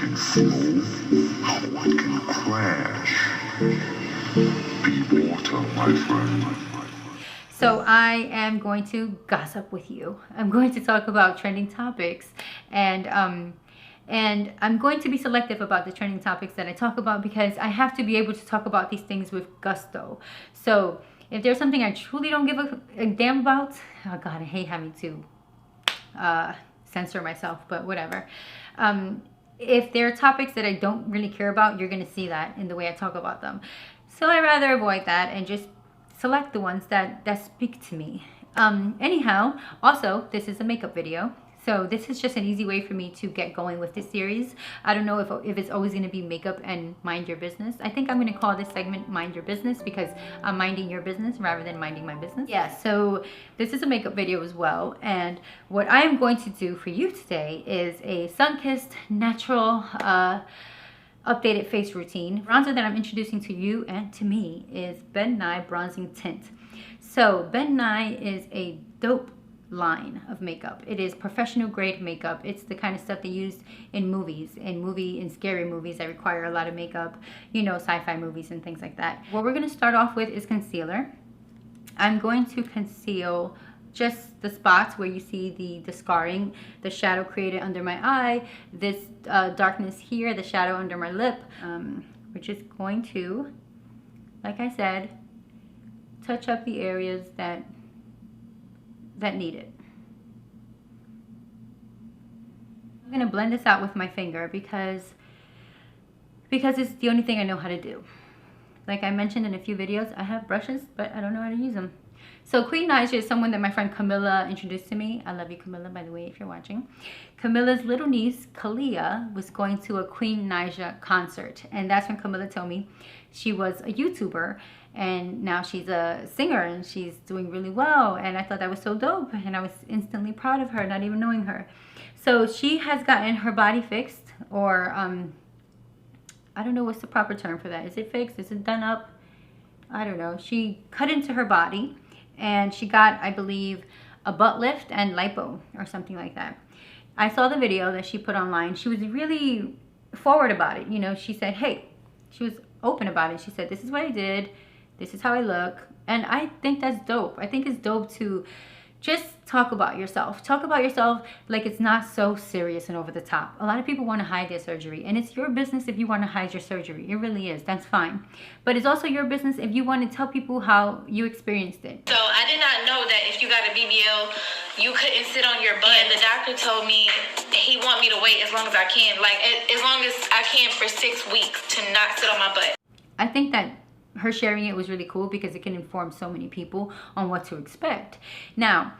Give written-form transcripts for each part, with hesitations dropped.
can flow, how it can crash. Be water, my friend. So I am going to gossip with you. I'm going to talk about trending topics, and I'm going to be selective about the trending topics that I talk about because I have to be able to talk about these things with gusto. So if there's something I truly don't give a damn about, oh God, I hate having to censor myself, but whatever. If there are topics that I don't really care about, you're going to see that in the way I talk about them. So I rather avoid that and just select the ones that speak to me. Anyhow, also, this is a makeup video. So this is just an easy way for me to get going with this series. I don't know if it's always going to be makeup and mind your business. I think I'm going to call this segment Mind Your Business because I'm minding your business rather than minding my business. Yeah, so this is a makeup video as well. And what I am going to do for you today is a sun-kissed, natural, updated face routine. Bronzer that I'm introducing to you and to me is Nye Bronzing Tint. So Nye is a dope line of makeup. It is professional grade makeup. It's the kind of stuff they use in movies, in scary movies that require a lot of makeup, you know, sci-fi movies and things like that. What we're going to start off with is concealer. I'm going to conceal just the spots where you see the scarring, the shadow created under my eye, this darkness here, the shadow under my lip. We're just going to, like I said, touch up the areas that need it. I'm going to blend this out with my finger because it's the only thing I know how to do. Like I mentioned in a few videos, I have brushes, but I don't know how to use them. So Queen Naija is someone that my friend Camilla introduced to me. I love you, Camilla, by the way, if you're watching. Camilla's little niece, Kalia, was going to a Queen Naija concert. And that's when Camilla told me she was a YouTuber. And now she's a singer and she's doing really well. And I thought that was so dope. And I was instantly proud of her, not even knowing her. So she has gotten her body fixed, or I don't know what's the proper term for that. Is it fixed? Is it done up? I don't know. She cut into her body. And she got, I believe, a butt lift and lipo or something like that. I saw the video that she put online. She was really forward about it. You know, she said, hey, she was open about it. She said, this is what I did. This is how I look. And I think that's dope. I think it's dope to just talk about yourself. Talk about yourself like it's not so serious and over the top. A lot of people want to hide their surgery, and it's your business if you want to hide your surgery. It really is. That's fine. But it's also your business if you want to tell people how you experienced it. So I did not know that if you got a BBL, you couldn't sit on your butt. And the doctor told me he want me to wait as long as I can. Like as long as I can for 6 weeks to not sit on my butt. I think that her sharing it was really cool because it can inform so many people on what to expect. Now,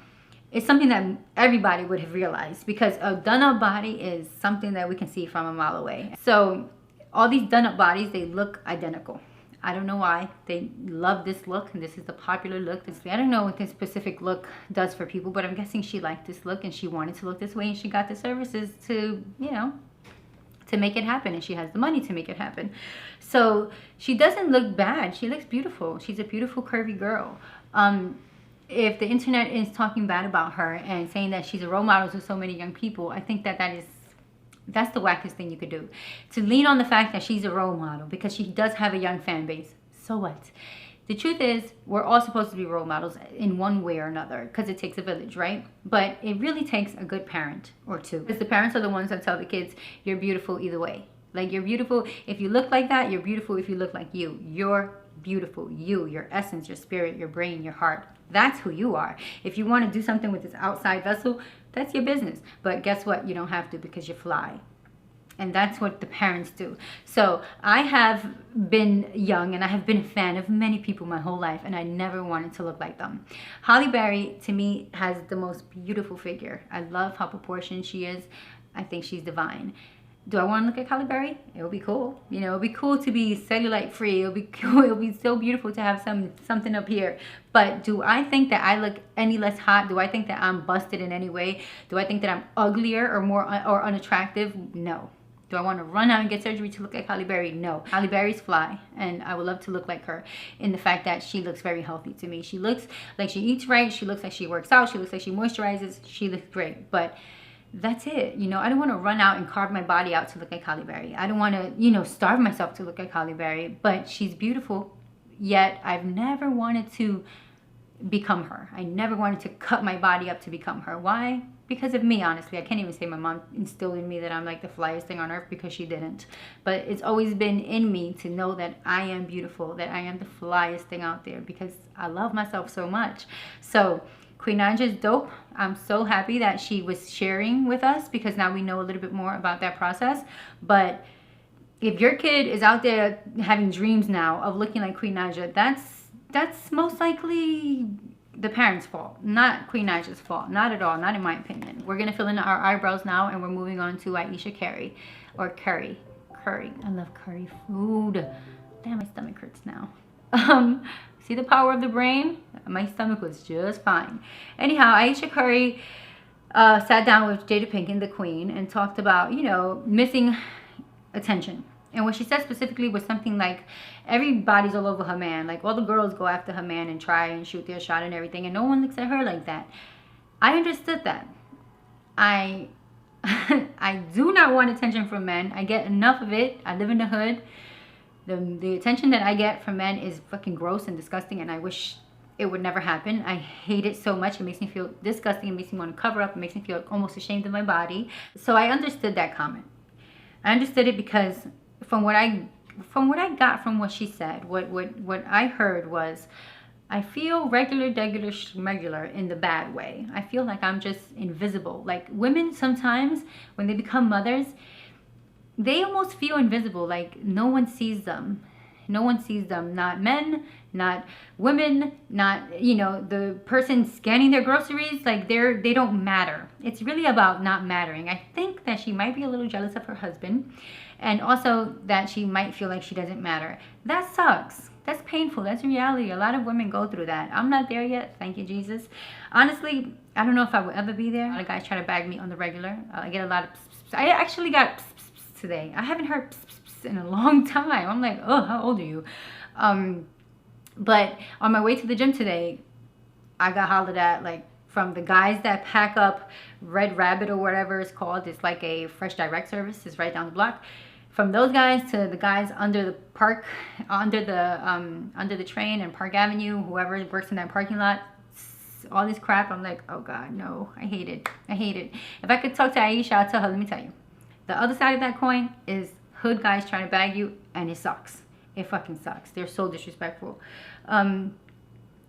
it's something that everybody would have realized because a done-up body is something that we can see from a mile away. So all these done-up bodies, they look identical. I don't know why. They love this look, and this is the popular look. I don't know what this specific look does for people, but I'm guessing she liked this look and she wanted to look this way, and she got the services to, you know, to make it happen, and she has the money to make it happen. So she doesn't look bad. She looks beautiful. She's a beautiful curvy girl. If the internet is talking bad about her and saying that she's a role model to so many young people, I think that's the wackest thing you could do. To lean on the fact that she's a role model because she does have a young fan base. So what? The truth is, we're all supposed to be role models in one way or another because it takes a village, right? But it really takes a good parent or two. Because the parents are the ones that tell the kids, you're beautiful either way. Like, you're beautiful if you look like that. You're beautiful if you look like you. You're beautiful. You, your essence, your spirit, your brain, your heart. That's who you are. If you want to do something with this outside vessel, that's your business. But guess what? You don't have to because you fly. And that's what the parents do. So I have been young and I have been a fan of many people my whole life, and I never wanted to look like them. Halle Berry, to me, has the most beautiful figure. I love how proportioned she is. I think she's divine. Do I want to look like Halle Berry? It would be cool. You know, it would be cool to be cellulite free. It would be cool. It would be so beautiful to have something up here. But do I think that I look any less hot? Do I think that I'm busted in any way? Do I think that I'm uglier or more or unattractive? No. Do I want to run out and get surgery to look like Halle Berry? No. Halle Berry's fly, and I would love to look like her in the fact that she looks very healthy to me. She looks like she eats right. She looks like she works out. She looks like she moisturizes. She looks great. But that's it. You know, I don't want to run out and carve my body out to look like Halle Berry. I don't want to, you know, starve myself to look like Halle Berry, but she's beautiful. Yet I've never wanted to become her. I never wanted to cut my body up to become her. Why? Because of me, honestly. I can't even say my mom instilled in me that I'm like the flyest thing on earth, because she didn't. But it's always been in me to know that I am beautiful, that I am the flyest thing out there, because I love myself so much. So Queen Naija is dope. I'm so happy that she was sharing with us, because now we know a little bit more about that process. But if your kid is out there having dreams now of looking like Queen Naija, that's most likely the parents' fault, not Queen Naija's fault. Not at all, not in my opinion. We're gonna fill in our eyebrows now, and we're moving on to Ayesha Curry, or Curry. I love curry food. Damn, my stomach hurts now. See the power of the brain? My stomach was just fine. Anyhow, Ayesha Curry sat down with Jada Pinkett, the queen, and talked about, you know, missing attention. And what she said specifically was something like, everybody's all over her man. Like, all the girls go after her man and try and shoot their shot and everything, and no one looks at her like that. I understood that. I do not want attention from men. I get enough of it. I live in the hood. The attention that I get from men is fucking gross and disgusting, and I wish it would never happen. I hate it so much. It makes me feel disgusting. It makes me want to cover up. It makes me feel almost ashamed of my body. So I understood that comment. I understood it because from what I got from what she said, what I heard was, I feel regular schmegular in the bad way. I feel like I'm just invisible. Like, women sometimes, when they become mothers, they almost feel invisible. Like, no one sees them. No one sees them. Not men, not women, not, you know, the person scanning their groceries. Like, they don't matter. It's really about not mattering. I think that she might be a little jealous of her husband, and also that she might feel like she doesn't matter. That sucks. That's painful. That's reality. A lot of women go through that. I'm not there yet. Thank you, Jesus. Honestly, I don't know if I will ever be there. A lot of guys try to bag me on the regular. I get a lot of I actually got today. I haven't heard in a long time. I'm like, oh, how old are you? But on my way to the gym today, I got hollered at, like, from the guys that pack up Red Rabbit or whatever it's called. It's like a fresh direct service. It's right down the block. From those guys to the guys under the park, under the train and Park Avenue, whoever works in that parking lot, all this crap. I'm like, oh God, no, I hate it. I hate it. If I could talk to Ayesha, I'll tell her, let me tell you. The other side of that coin is hood guys trying to bag you, and it sucks. It fucking sucks. They're so disrespectful.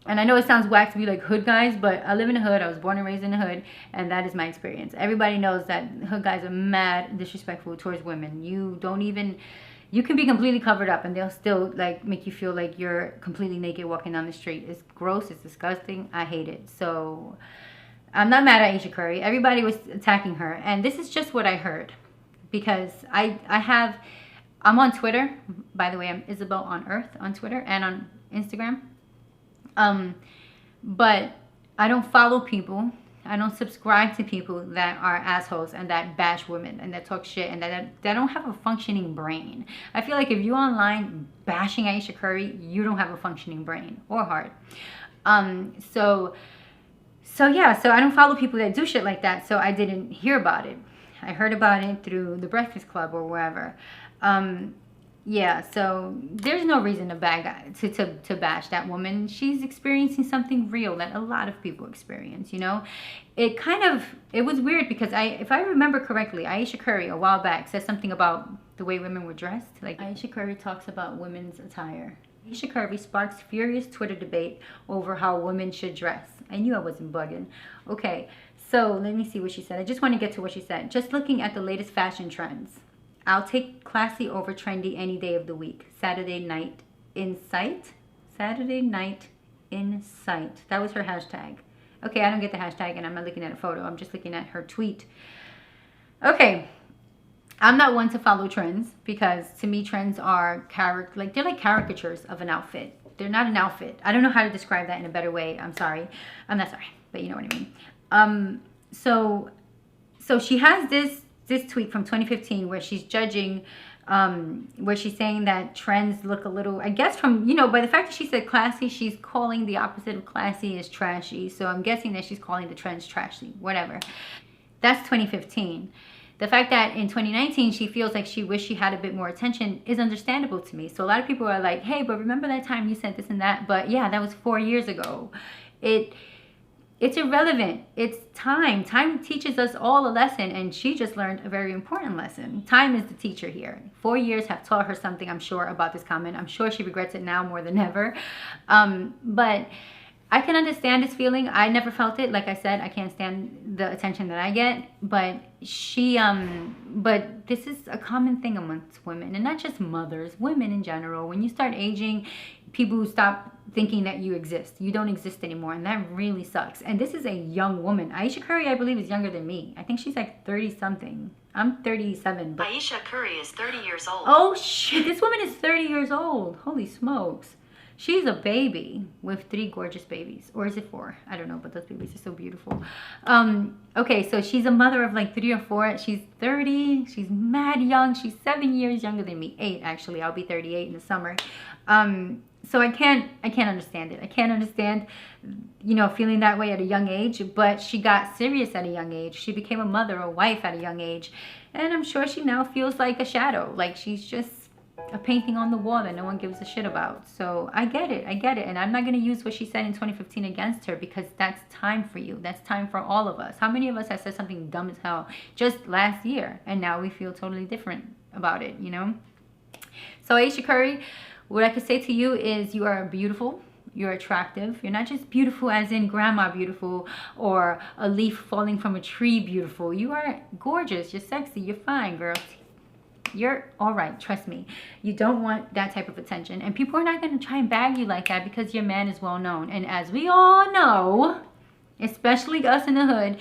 And I know it sounds whack to be like hood guys, but I live in the hood. I was born and raised in the hood, and that is my experience. Everybody knows that hood guys are mad disrespectful towards women. You can be completely covered up, and they'll still, like, make you feel like you're completely naked walking down the street. It's gross. It's disgusting. I hate it. So I'm not mad at Ayesha Curry. Everybody was attacking her, and this is just what I heard, because I'm on Twitter. By the way, I'm Isabel on Earth on Twitter and on Instagram. But I don't follow people. I don't subscribe to people that are assholes and that bash women and that talk shit and that don't have a functioning brain. I feel like if you're online bashing Ayesha Curry, you don't have a functioning brain or heart. So I don't follow people that do shit like that. So I didn't hear about it. I heard about it through the Breakfast Club or wherever. Yeah, so there's no reason to bash that woman. She's experiencing something real that a lot of people experience, you know. It was weird because if I remember correctly, Ayesha Curry a while back said something about the way women were dressed. Like, Ayesha Curry talks about women's attire. Ayesha Curry sparks furious Twitter debate over how women should dress. I knew I wasn't bugging. Okay, so let me see what she said. I just want to get to what she said. Just looking at the latest fashion trends. I'll take classy over trendy any day of the week. Saturday night in sight. Saturday night in sight. That was her hashtag. Okay, I don't get the hashtag, and I'm not looking at a photo. I'm just looking at her tweet. Okay, I'm not one to follow trends because to me trends are they're like caricatures of an outfit. They're not an outfit. I don't know how to describe that in a better way. I'm sorry. I'm not sorry, but you know what I mean. So she has this tweet from 2015 where she's judging, where she's saying that trends look a little, I guess from, you know, by the fact that she said classy, she's calling the opposite of classy is trashy. So I'm guessing that she's calling the trends trashy, whatever. That's 2015. The fact that in 2019 she feels like she wished she had a bit more attention is understandable to me. So a lot of people are like, hey, but remember that time you said this and that? But yeah, that was 4 years ago. It's irrelevant. It's time. Time teaches us all a lesson, and she just learned a very important lesson. Time is the teacher here. 4 years have taught her something, I'm sure, about this comment. I'm sure she regrets it now more than ever. But I can understand this feeling. I never felt it. Like I said, I can't stand the attention that I get. But but this is a common thing amongst women, and not just mothers, women in general. When you start aging, people who stop thinking that you exist. You don't exist anymore, and that really sucks. And this is a young woman. Ayesha Curry, I believe, is younger than me. I think she's like 30-something. I'm 37. But Ayesha Curry is 30 years old. oh, shit. This woman is 30 years old. Holy smokes. She's a baby with 3 gorgeous babies. Or is it 4? I don't know, but those babies are so beautiful. Okay, so she's a mother of like 3 or 4. She's 30. She's mad young. She's 7 years younger than me. 8, actually. I'll be 38 in the summer. So I can't understand it. I can't understand, you know, feeling that way at a young age. But she got serious at a young age. She became a mother, a wife at a young age. And I'm sure she now feels like a shadow. Like she's just a painting on the wall that no one gives a shit about. So I get it. I get it. And I'm not going to use what she said in 2015 against her, because that's time for you. That's time for all of us. How many of us have said something dumb as hell just last year, and now we feel totally different about it, you know? So Ayesha Curry, what I could say to you is you are beautiful. You're attractive. You're not just beautiful as in grandma beautiful or a leaf falling from a tree beautiful. You are gorgeous. You're sexy. You're fine, girl. You're all right. Trust me. You don't want that type of attention. And people are not going to try and bag you like that because your man is well known. And as we all know, especially us in the hood,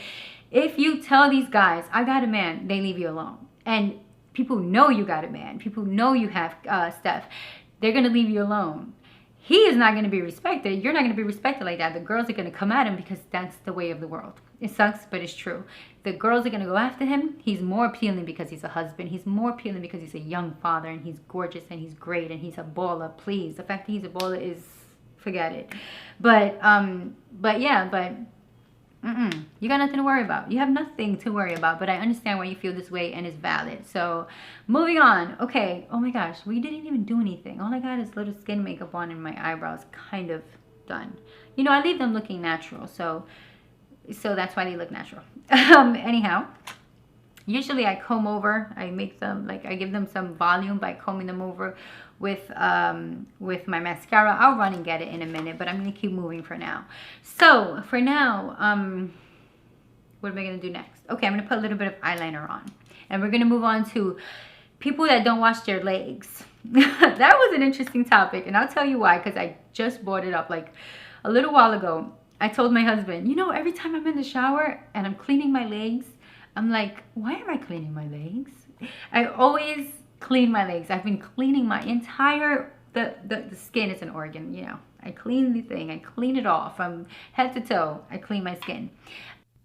if you tell these guys, I got a man, they leave you alone. And people know you got a man. People know you have stuff. They're going to leave you alone. He is not going to be respected. You're not going to be respected like that. The girls are going to come at him because that's the way of the world. It sucks, but it's true. The girls are going to go after him. He's more appealing because he's a husband. He's more appealing because he's a young father, and he's gorgeous, and he's great, and he's a baller. Please, the fact that he's a baller is, forget it. But yeah, you got nothing to worry about. You have nothing to worry about, but I understand why you feel this way, and it's valid. So moving on. Okay, oh my gosh, we didn't even do anything. All I got is little skin makeup on, and my eyebrows kind of done. You know, I leave them looking natural, so that's why they look natural. Anyhow, usually I comb over. I make them, like, I give them some volume by combing them over with my mascara. I'll run and get it in a minute, but I'm going to keep moving for now. So for now, what am I going to do next? Okay, I'm going to put a little bit of eyeliner on, and we're going to move on to people that don't wash their legs. That was an interesting topic, and I'll tell you why, because I just brought it up like a little while ago. I told my husband, you know, every time I'm in the shower and I'm cleaning my legs, I'm like, why am I cleaning my legs? I always clean my legs. I've been cleaning my entire, the skin is an organ, you know. I clean the thing. I clean it all from head to toe. I clean my skin.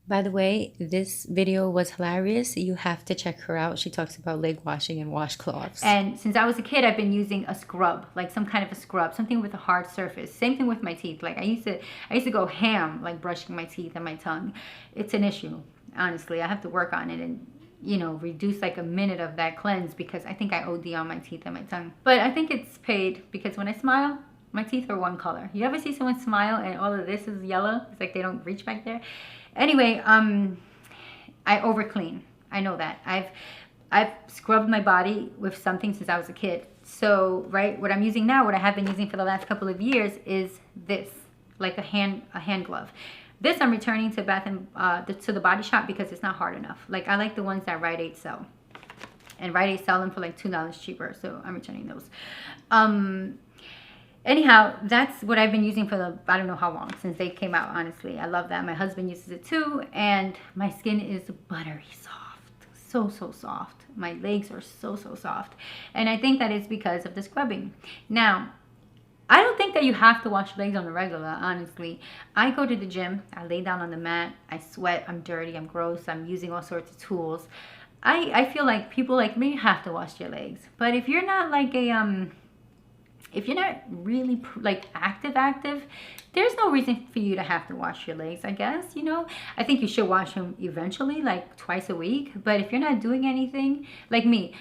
By the way, this video was hilarious. You have to check her out. She talks about leg washing and washcloths. And since I was a kid, I've been using a scrub, like some kind of a scrub, something with a hard surface. Same thing with my teeth. Like I used to go ham, like brushing my teeth and my tongue. It's an issue, honestly. I have to work on it and, you know, reduce like a minute of that cleanse, because I think I OD on my teeth and my tongue. But I think it's paid, because when I smile, my teeth are one color. You ever see someone smile and all of this is yellow? It's like they don't reach back there. Anyway, I over clean. I know that. I've scrubbed my body with something since I was a kid. So, right, what I'm using now, what I have been using for the last couple of years, is this, like a hand glove. This I'm returning to the Body Shop because it's not hard enough. Like, I like the ones that Rite Aid sell, and Rite Aid sell them for like $2 cheaper. So I'm returning those. Anyhow, that's what I've been using for I don't know how long, since they came out, honestly. I love that. My husband uses it too, and my skin is buttery soft. So, so soft. My legs are so, so soft. And I think that is because of the scrubbing. Now, I don't think that you have to wash legs on the regular, honestly. I go to the gym, I lay down on the mat, I sweat, I'm dirty, I'm gross, I'm using all sorts of tools. I feel like people like me have to wash their legs. But if you're not like a if you're not really like active, there's no reason for you to have to wash your legs, I guess, you know. I think you should wash them eventually, like twice a week. But if you're not doing anything, like me,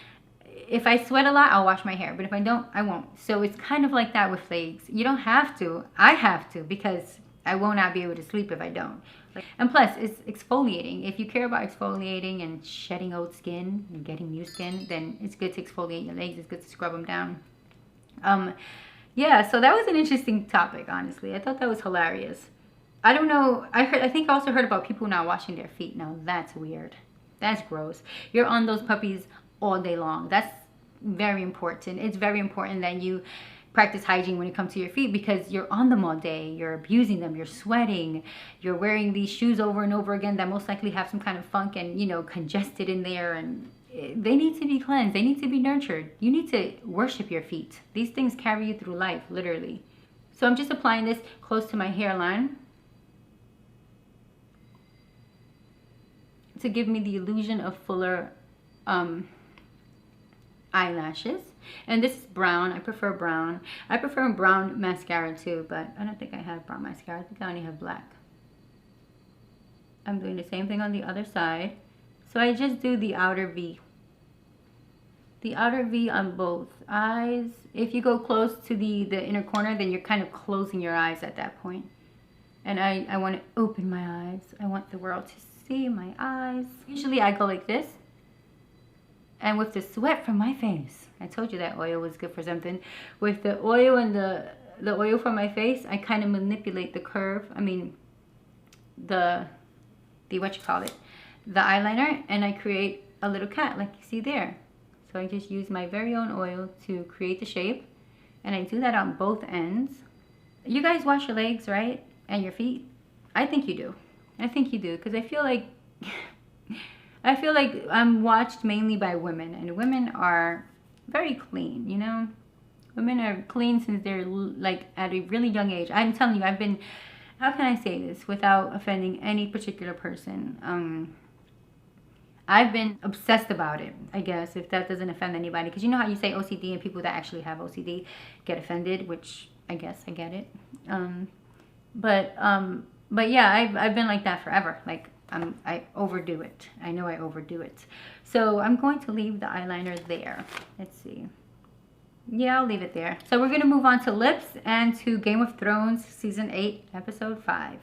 if I sweat a lot, I'll wash my hair. But if I don't, I won't. So it's kind of like that with legs. You don't have to. I have to, because I will not be able to sleep if I don't. And plus, it's exfoliating. If you care about exfoliating and shedding old skin and getting new skin, then it's good to exfoliate your legs. It's good to scrub them down. Yeah, so that was an interesting topic, honestly. I thought that was hilarious. I don't know. I think I also heard about people not washing their feet. Now, that's weird. That's gross. You're on those puppies all day long. That's very important. It's very important that you practice hygiene when it comes to your feet, because you're on them all day. You're abusing them. You're sweating. You're wearing these shoes over and over again that most likely have some kind of funk and, you know, congested in there, and they need to be cleansed. They need to be nurtured. You need to worship your feet. These things carry you through life, literally. So I'm just applying this close to my hairline to give me the illusion of fuller eyelashes. And this is brown. I prefer brown. I prefer brown mascara too, but I don't think I have brown mascara. I think I only have black. I'm doing the same thing on the other side. So I just do the outer V. The outer V on both eyes. If you go close to the inner corner, then you're kind of closing your eyes at that point. And I want to open my eyes. I want the world to see my eyes. Usually I go like this. And with the sweat from my face, I told you that oil was good for something. With the oil and the oil from my face, I kind of manipulate the curve. I mean, the what you call it, the eyeliner, and I create a little cat like you see there. So I just use my very own oil to create the shape, and I do that on both ends. You guys wash your legs, right? And your feet? I think you do. I think you do, because I feel like I'm watched mainly by women, and women are very clean, you know? Women are clean since they're like at a really young age. I'm telling you, I've been, how can I say this without offending any particular person? I've been obsessed about it, I guess, if that doesn't offend anybody. Because you know how you say OCD and people that actually have OCD get offended, which I guess I get it. But yeah, I've been like that forever. Like, I overdo it. I know I overdo it. So I'm going to leave the eyeliner there. Let's see. Yeah, I'll leave it there. So we're going to move on to lips and to Game of Thrones Season 8, Episode 5.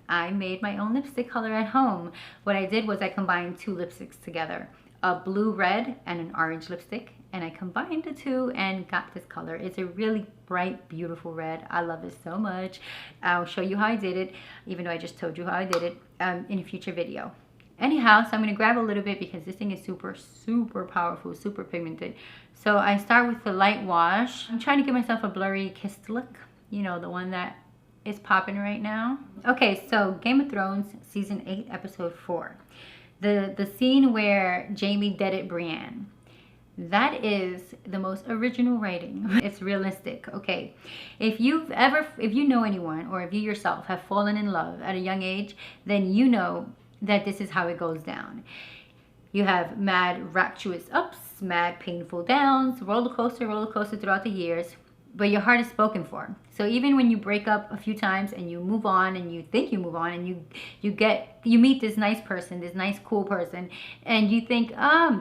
I made my own lipstick color at home. What I did was I combined two lipsticks together. A blue red and an orange lipstick. And I combined the two and got this color. It's a really bright, beautiful red. I love it so much. I'll show you how I did it, even though I just told you how I did it in a future video. Anyhow, so I'm going to grab a little bit because this thing is super, super powerful, super pigmented. So I start with the light wash. I'm trying to give myself a blurry kissed look. You know, the one that is popping right now. Okay, so Game of Thrones Season 8, Episode 4. The scene where Jaime deaded Brienne. That is the most original writing. It's realistic, okay? If you know anyone, or if you yourself have fallen in love at a young age, then you know that this is how it goes down. You have mad rapturous ups, mad painful downs, roller coaster throughout the years, but your heart is spoken for. So even when you break up a few times and you move on, and you think you move on, and you meet this nice person, this nice cool person, and you think,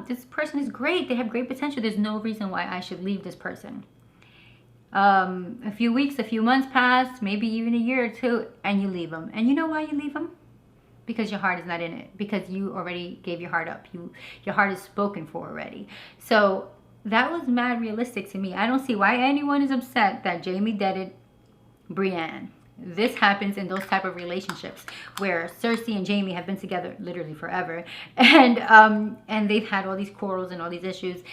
this person is great, they have great potential, there's no reason why I should leave this person. A few weeks, a few months pass, maybe even a year or two, and you leave them. And you know why you leave them? Because your heart is not in it, because you already gave your heart up. Your heart is spoken for already. So that was mad realistic to me. I don't see why anyone is upset that Jaime deaded Brienne. This happens in those type of relationships where Cersei and Jaime have been together literally forever, and they've had all these quarrels and all these issues.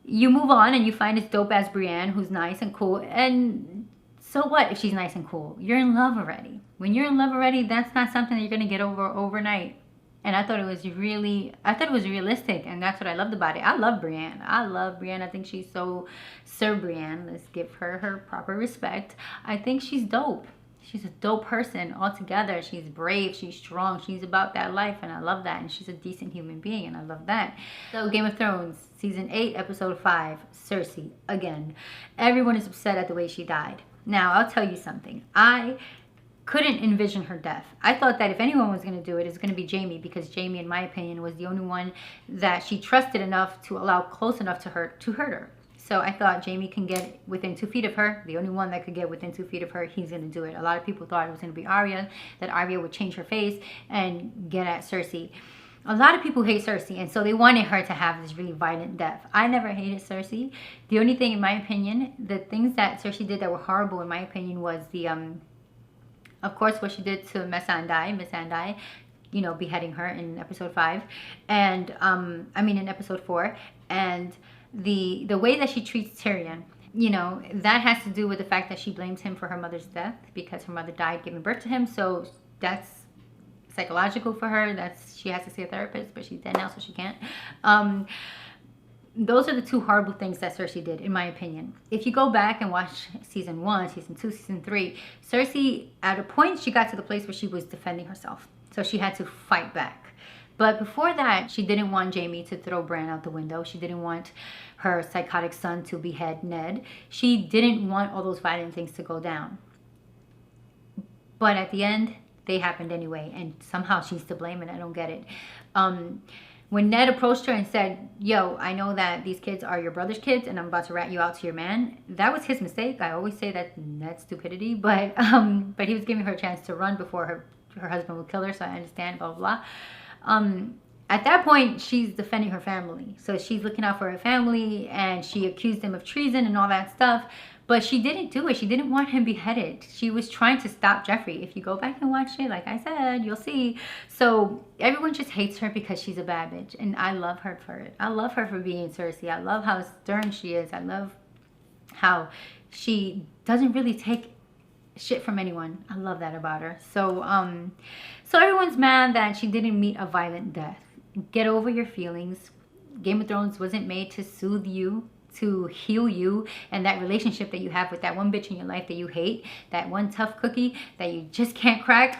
You move on and you find this dope ass Brienne who's nice and cool, and so what if she's nice and cool? You're in love already. When you're in love already, that's not something that you're gonna get over overnight. And I thought it was realistic, and that's what I loved about it. I love Brienne. I think she's so Sir Brienne. Let's give her her proper respect. I think she's dope. She's a dope person altogether. She's brave, she's strong, she's about that life, and I love that. And she's a decent human being, and I love that. So Game of Thrones, Season 8, Episode 5, Cersei, again. Everyone is upset at the way she died. Now, I'll tell you something. I couldn't envision her death. I thought that if anyone was going to do it, it's going to be Jaime, because Jaime, in my opinion, was the only one that she trusted enough to allow close enough to hurt her. So I thought Jaime can get within 2 feet of her. The only one that could get within 2 feet of her, he's going to do it. A lot of people thought it was going to be Arya, that Arya would change her face and get at Cersei. A lot of people hate Cersei, and so they wanted her to have this really violent death. I never hated Cersei. The only thing, in my opinion, the things that Cersei did that were horrible, in my opinion, was the, of course, what she did to Miss Andai, you know, beheading her in episode 5, and, in episode 4, and the way that she treats Tyrion, you know, that has to do with the fact that she blames him for her mother's death because her mother died giving birth to him. So that's psychological for her. She has to see a therapist, but she's dead now, so she can't. Those are the 2 horrible things that Cersei did, in my opinion. If you go back and watch season 1, season 2, season 3, Cersei, at a point, she got to the place where she was defending herself. So she had to fight back. But before that, she didn't want Jaime to throw Bran out the window. She didn't want her psychotic son to behead Ned. She didn't want all those violent things to go down. But at the end, they happened anyway. And somehow she's to blame, and I don't get it. When Ned approached her and said, yo, I know that these kids are your brother's kids, and I'm about to rat you out to your man, that was his mistake. I always say that Ned's stupidity. But he was giving her a chance to run before her husband would kill her, so I understand, blah, blah, blah. At that point, she's defending her family. So she's looking out for her family, and she accused him of treason and all that stuff. But she didn't do it. She didn't want him beheaded. She was trying to stop Joffrey. If you go back and watch it, like I said, you'll see. So everyone just hates her because she's a bad bitch. And I love her for it. I love her for being Cersei. I love how stern she is. I love how she doesn't really take shit from anyone. I love that about her. So everyone's mad that she didn't meet a violent death. Get over your feelings. Game of Thrones wasn't made to soothe you, to heal you, and that relationship that you have with that one bitch in your life that you hate, that one tough cookie that you just can't crack.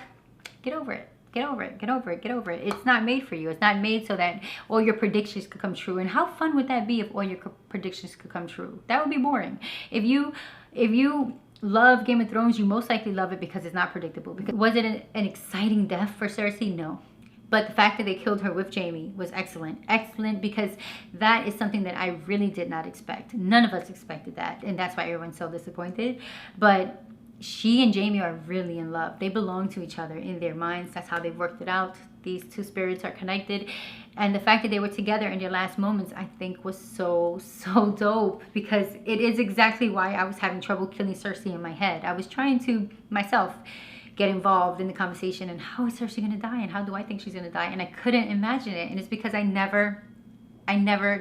Get over it. Get over it. Get over it. Get over it. It's not made for you. It's not made so that all your predictions could come true. And how fun would that be if all your predictions could come true? That would be boring. If you love Game of Thrones, you most likely love it because it's not predictable. Because was it an exciting death for Cersei? No. But the fact that they killed her with Jaime was excellent. Excellent, because that is something that I really did not expect. None of us expected that. And that's why everyone's so disappointed. But she and Jaime are really in love. They belong to each other in their minds. That's how they've worked it out. These 2 spirits are connected. And the fact that they were together in their last moments, I think, was so dope. Because it is exactly why I was having trouble killing Cersei in my head. I was trying to, myself, get involved in the conversation, and how is Cersei gonna die, and how do I think she's gonna die, and I couldn't imagine it. And it's because I never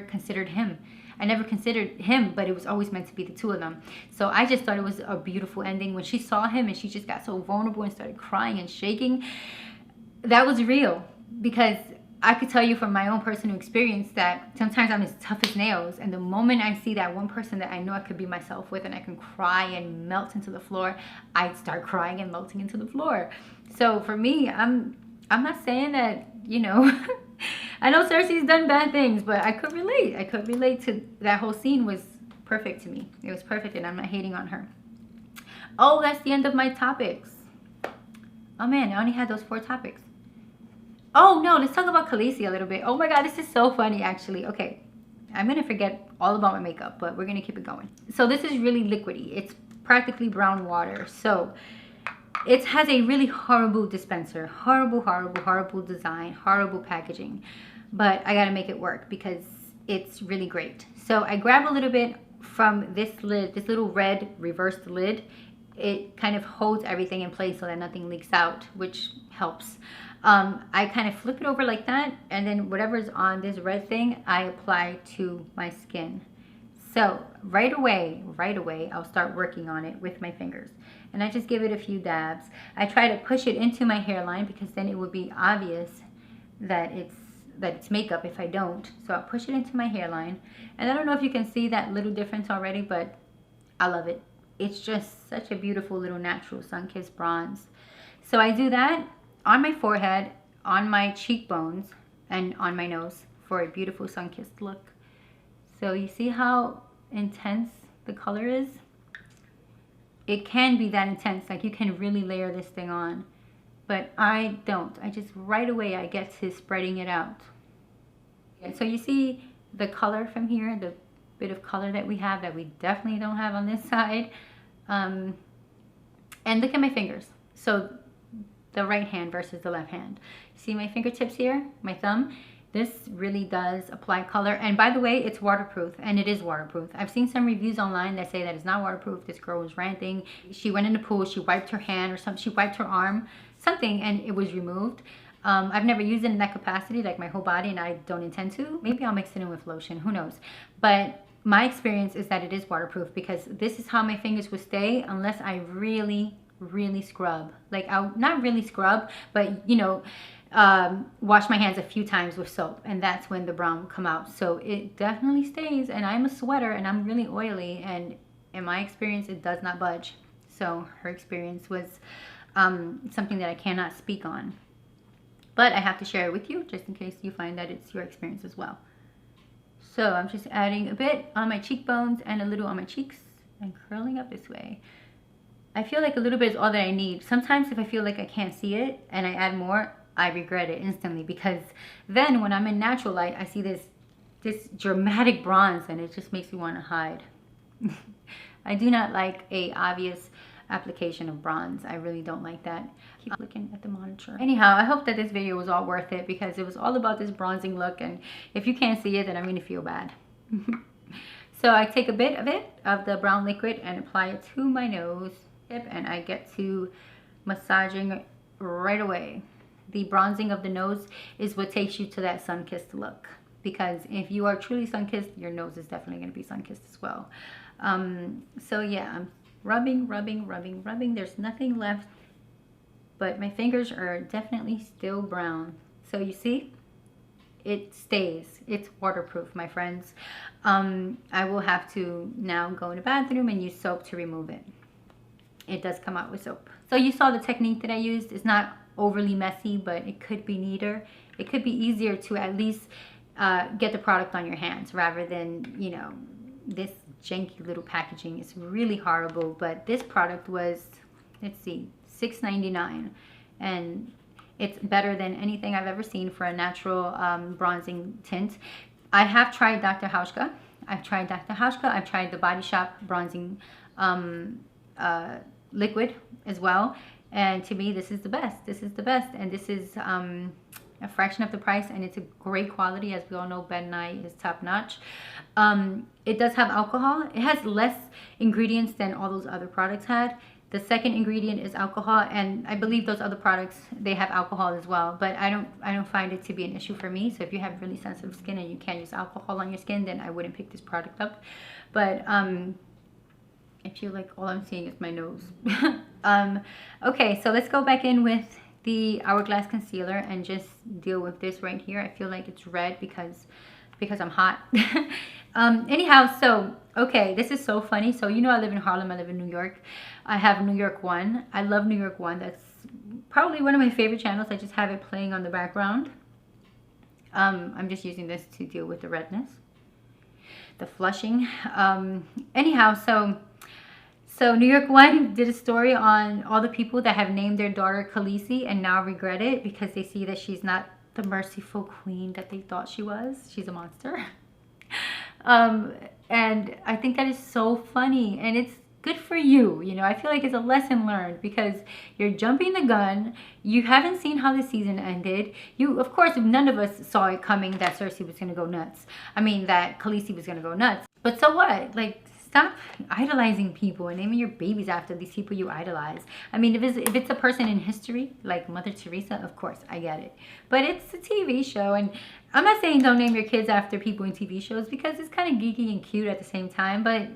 considered him. I never considered him, but it was always meant to be the 2 of them. So I just thought it was a beautiful ending. When she saw him and she just got so vulnerable and started crying and shaking, that was real. Because I could tell you from my own personal experience that sometimes I'm as tough as nails, and the moment I see that one person that I know I could be myself with and I can cry and melt into the floor, I start crying and melting into the floor. So for me, I'm not saying that, you know, I know Cersei's done bad things, but I could relate. I could relate to that whole scene. Was perfect to me. It was perfect, and I'm not hating on her. Oh, that's the end of my topics. Oh man, I only had those 4 topics. Oh no, let's talk about Khaleesi a little bit. Oh my god, this is so funny actually. Okay, I'm gonna forget all about my makeup, but we're gonna keep it going. So this is really liquidy. It's practically brown water. So it has a really horrible dispenser. Horrible design, horrible packaging. But I gotta make it work because it's really great. So I grab a little bit from this lid, this little red reversed lid. It kind of holds everything in place so that nothing leaks out, which helps. I kind of flip it over like that, and then whatever's on this red thing, I apply to my skin. So right away, I'll start working on it with my fingers. And I just give it a few dabs. I try to push it into my hairline because then it would be obvious that it's makeup if I don't. So I'll push it into my hairline. And I don't know if you can see that little difference already, but I love it. it's just such a beautiful little natural sun-kissed bronze. So I do that on my forehead, on my cheekbones, and on my nose for a beautiful sun-kissed look. So you see how intense the color is? It can be that intense, like you can really layer this thing on, but I don't. I just right away I get to spreading it out. And so you see the color from here, the bit of color that we have that we definitely don't have on this side. And look at my fingers. So the right hand versus the left hand. See my fingertips here, my thumb? This really does apply color. And by the way, it's waterproof, and it is waterproof. I've seen some reviews online that say that it's not waterproof. This girl was ranting. She went in the pool, she wiped her hand or something, she wiped her arm, something, and it was removed. I've never used it in that capacity, like my whole body, and I don't intend to. Maybe I'll mix it in with lotion, who knows. But my experience is that it is waterproof, because this is how my fingers will stay unless I really scrub. Like, I'll not really scrub, but you know, wash my hands a few times with soap, and that's when the brown will come out. So it definitely stays, and I'm a sweater and I'm really oily, and in my experience it does not budge. So her experience was something that I cannot speak on, but I have to share it with you just in case you find that it's your experience as well. So I'm just adding a bit on my cheekbones and a little on my cheeks and curling up this way. I feel like a little bit is all that I need. Sometimes if I feel like I can't see it and I add more, I regret it instantly, because then when I'm in natural light, I see this dramatic bronze, and it just makes me want to hide. I do not like a obvious application of bronze. I really don't like that. Keep looking at the monitor. Anyhow, I hope that this video was all worth it, because it was all about this bronzing look, and if you can't see it, then I'm going to feel bad. So I take a bit of it, of the brown liquid, and apply it to my nose tip, and I get to massaging right away. The bronzing of the nose is what takes you to that sun-kissed look, because if you are truly sun-kissed, your nose is definitely going to be sun-kissed as well. So yeah, I'm rubbing. There's nothing left, but my fingers are definitely still brown. So you see, it stays. It's waterproof, my friends. I will have to now go in the bathroom and use soap to remove it. It does come out with soap. So you saw the technique that I used. It's not overly messy, but it could be neater. It could be easier to at least get the product on your hands rather than, you know, this janky little packaging. Is really horrible. But this product was, let's see, $6.99, and it's better than anything I've ever seen for a natural bronzing tint. I have tried Dr. Hauschka. I've tried the Body Shop bronzing liquid as well, and to me this is the best. And this is a fraction of the price, and it's a great quality. As we all know, Ben Nye is top notch. It does have alcohol. It has less ingredients than all those other products had. The second ingredient is alcohol, and I believe those other products, they have alcohol as well, but I don't find it to be an issue for me. So if you have really sensitive skin and you can't use alcohol on your skin, then I wouldn't pick this product up. But I feel like all I'm seeing is my nose. Okay, so let's go back in with the Hourglass concealer and just deal with this right here. I feel like it's red because I'm hot. Anyhow, so okay, this is so funny. So you know, I live in Harlem, I live in New York. I have New York One. I love New York One. That's probably one of my favorite channels. I just have it playing on the background. I'm just using this to deal with the redness, the flushing. Anyhow, so New York One did a story on all the people that have named their daughter Khaleesi and now regret it because they see that she's not the merciful queen that they thought she was. She's a monster. And I think that is so funny, and it's good for you. You know, I feel like it's a lesson learned because you're jumping the gun. You haven't seen how the season ended. Of course, none of us saw it coming that Cersei was going to go nuts. I mean, that Khaleesi was going to go nuts. But so what? Like, stop idolizing people and naming your babies after these people you idolize. I mean, if it's a person in history, like Mother Teresa, of course, I get it. But it's a TV show, and I'm not saying don't name your kids after people in TV shows because it's kind of geeky and cute at the same time, but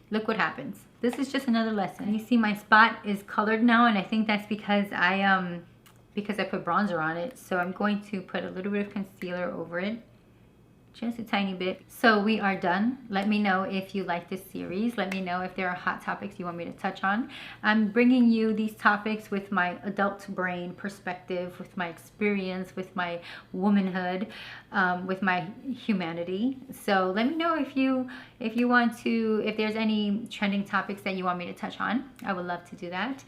look what happens. This is just another lesson. You see my spot is colored now, and I think that's because I put bronzer on it. So I'm going to put a little bit of concealer over it just a tiny bit. So we are done. Let me know if you like this series. Let me know if there are hot topics you want me to touch on. I'm bringing you these topics with my adult brain perspective, with my experience, with my womanhood, with my humanity. So let me know if you want to, if there's any trending topics that you want me to touch on. I would love to do that.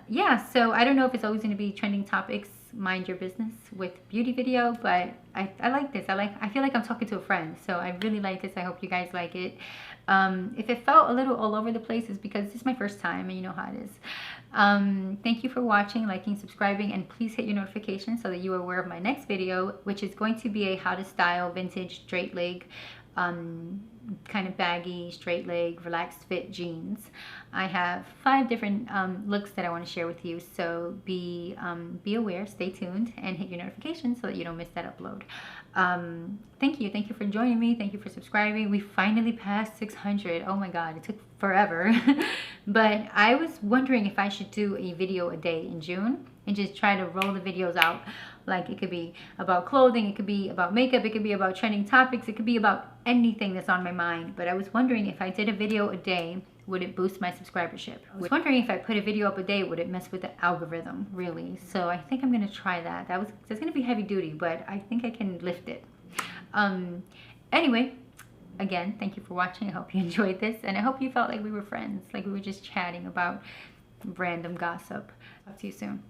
Yeah, so I don't know if it's always going to be trending topics, mind your business with beauty video, but I like this. I feel like I'm talking to a friend, so I really like this. I hope you guys like it. If it felt a little all over the place, it's because this is my first time and you know how it is. Thank you for watching, liking, subscribing, and please hit your notifications so that you are aware of my next video, which is going to be a how to style vintage straight leg, kind of baggy straight leg relaxed fit jeans. I have 5 different looks that I want to share with you, so be aware, stay tuned, and hit your notifications so that you don't miss that upload. Thank you for joining me. Thank you for subscribing. We finally passed 600. Oh my god, it took forever. But I was wondering if I should do a video a day in June and just try to roll the videos out. Like, it could be about clothing, it could be about makeup, it could be about trending topics, it could be about anything that's on my mind. But I was wondering if I did a video a day, would it boost my subscribership? I was wondering if I put a video up a day, would it mess with the algorithm, really? So I think I'm gonna try that. That's gonna be heavy duty, but I think I can lift it. Anyway, again, thank you for watching. I hope you enjoyed this, and I hope you felt like we were friends, like we were just chatting about random gossip. Talk to you soon.